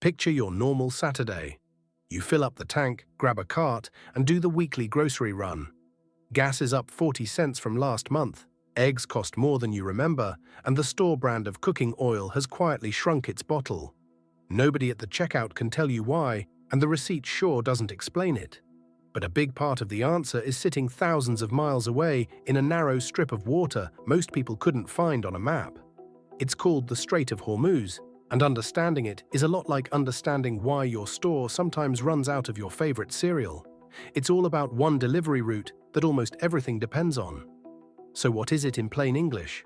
Picture your normal Saturday. You fill up the tank, grab a cart, and do the weekly grocery run. Gas is up 40 cents from last month, eggs cost more than you remember, and the store brand of cooking oil has quietly shrunk its bottle. Nobody at the checkout can tell you why, and the receipt sure doesn't explain it. But a big part of the answer is sitting thousands of miles away in a narrow strip of water most people couldn't find on a map. It's called the Strait of Hormuz, and understanding it is a lot like understanding why your store sometimes runs out of your favorite cereal. It's all about one delivery route that almost everything depends on. So what is it in plain English?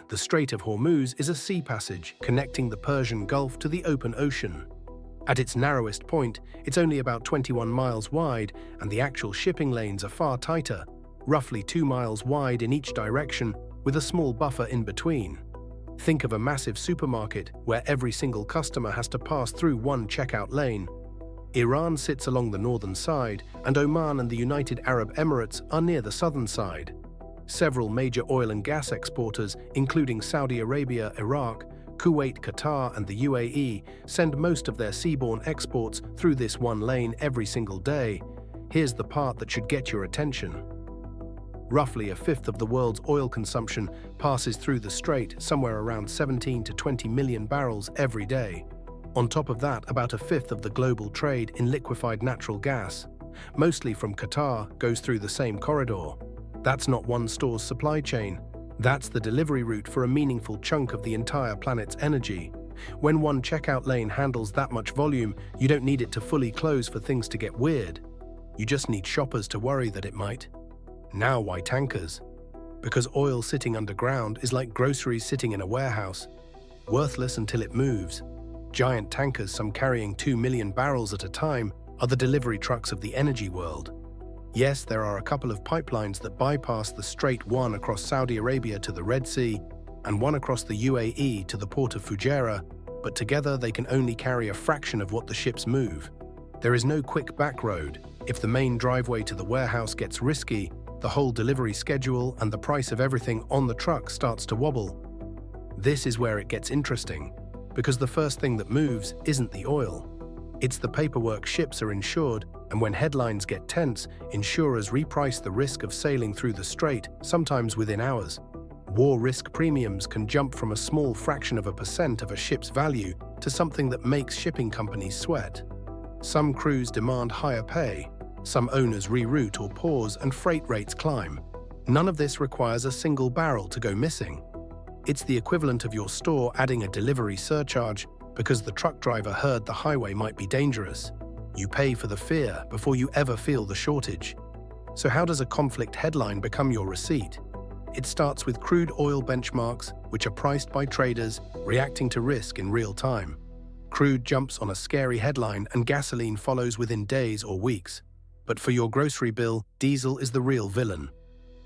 The Strait of Hormuz is a sea passage connecting the Persian Gulf to the open ocean. At its narrowest point, it's only about 21 miles wide, and the actual shipping lanes are far tighter, roughly 2 miles wide in each direction, with a small buffer in between. Think of a massive supermarket where every single customer has to pass through one checkout lane. Iran sits along the northern side, and Oman and the United Arab Emirates are near the southern side. Several major oil and gas exporters, including Saudi Arabia, Iraq, Kuwait, Qatar, and the UAE, send most of their seaborne exports through this one lane every single day. Here's the part that should get your attention. Roughly a fifth of the world's oil consumption passes through the strait, somewhere around 17 to 20 million barrels every day. On top of that, about a fifth of the global trade in liquefied natural gas, mostly from Qatar, goes through the same corridor. That's not one store's supply chain. That's the delivery route for a meaningful chunk of the entire planet's energy. When one checkout lane handles that much volume, you don't need it to fully close for things to get weird. You just need shoppers to worry that it might. Now why tankers? Because oil sitting underground is like groceries sitting in a warehouse, worthless until it moves. Giant tankers, some carrying 2 million barrels at a time, are the delivery trucks of the energy world. Yes, there are a couple of pipelines that bypass the strait, one across Saudi Arabia to the Red Sea, and one across the UAE to the port of Fujairah, but together they can only carry a fraction of what the ships move. There is no quick back road. If the main driveway to the warehouse gets risky, the whole delivery schedule and the price of everything on the truck starts to wobble. This is where it gets interesting, because the first thing that moves isn't the oil. It's the paperwork. Ships are insured, and when headlines get tense, insurers reprice the risk of sailing through the strait, sometimes within hours. War risk premiums can jump from a small fraction of a percent of a ship's value to something that makes shipping companies sweat. Some crews demand higher pay. Some owners reroute or pause, and freight rates climb. None of this requires a single barrel to go missing. It's the equivalent of your store adding a delivery surcharge because the truck driver heard the highway might be dangerous. You pay for the fear before you ever feel the shortage. So how does a conflict headline become your receipt? It starts with crude oil benchmarks, which are priced by traders, reacting to risk in real time. Crude jumps on a scary headline, and gasoline follows within days or weeks. But for your grocery bill, diesel is the real villain.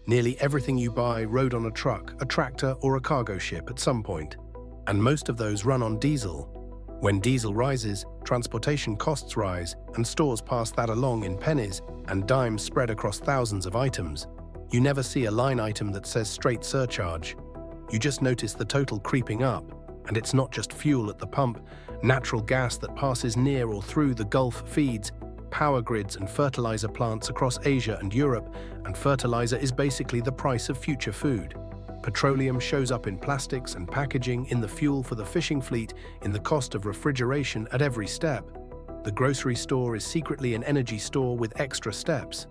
Nearly everything you buy rode on a truck, a tractor, or a cargo ship at some point. And most of those run on diesel. When diesel rises, transportation costs rise, and stores pass that along in pennies and dimes spread across thousands of items. You never see a line item that says straight surcharge. You just notice the total creeping up. And it's not just fuel at the pump. Natural gas that passes near or through the Gulf feeds power grids and fertilizer plants across Asia and Europe, and fertilizer is basically the price of future food. Petroleum shows up in plastics and packaging, in the fuel for the fishing fleet, in the cost of refrigeration at every step. The grocery store is secretly an energy store with extra steps.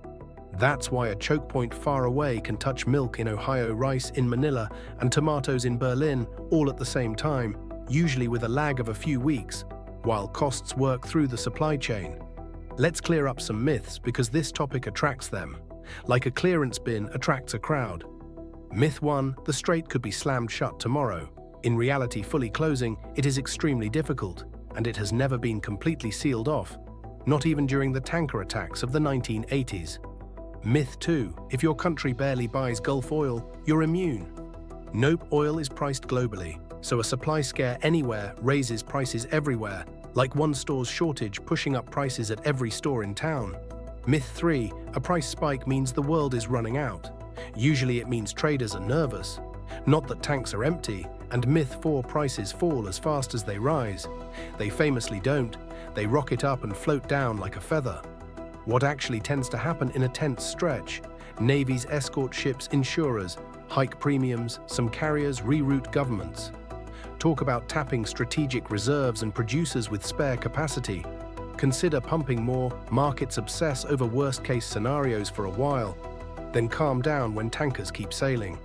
That's why a choke point far away can touch milk in Ohio, rice in Manila, and tomatoes in Berlin all at the same time, usually with a lag of a few weeks, while costs work through the supply chain. Let's clear up some myths, because this topic attracts them. Like a clearance bin attracts a crowd. Myth 1, the strait could be slammed shut tomorrow. In reality, fully closing, it is extremely difficult, and it has never been completely sealed off, not even during the tanker attacks of the 1980s. Myth 2, if your country barely buys Gulf oil, you're immune. Nope, oil is priced globally, so a supply scare anywhere raises prices everywhere, like one store's shortage pushing up prices at every store in town. Myth 3, a price spike means the world is running out. Usually it means traders are nervous. Not that tanks are empty, And myth 4, prices fall as fast as they rise. They famously don't. They rocket up and float down like a feather. What actually tends to happen in a tense stretch? Navies escort ships, insurers hike premiums, some carriers reroute governments. Talk about tapping strategic reserves and producers with spare capacity. Consider pumping more. Markets obsess over worst-case scenarios for a while, then calm down when tankers keep sailing.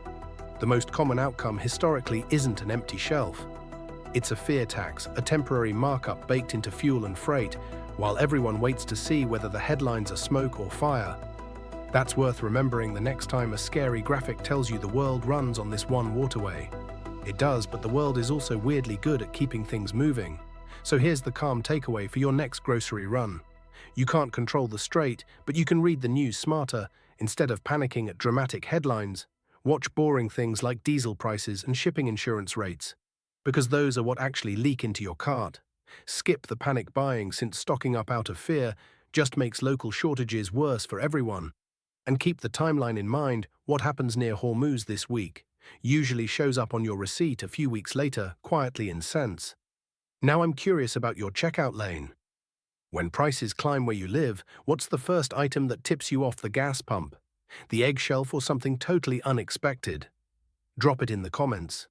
The most common outcome historically isn't an empty shelf. It's a fear tax, a temporary markup baked into fuel and freight, while everyone waits to see whether the headlines are smoke or fire. That's worth remembering the next time a scary graphic tells you the world runs on this one waterway. It does, but the world is also weirdly good at keeping things moving. So here's the calm takeaway for your next grocery run. You can't control the strait, but you can read the news smarter. Instead of panicking at dramatic headlines, watch boring things like diesel prices and shipping insurance rates, because those are what actually leak into your cart. Skip the panic buying, since stocking up out of fear just makes local shortages worse for everyone. And keep the timeline in mind. What happens near Hormuz this week usually shows up on your receipt a few weeks later, quietly in cents. Now I'm curious about your checkout lane. When prices climb where you live, what's the first item that tips you off the gas pump? The egg shelf or something totally unexpected? Drop it in the comments.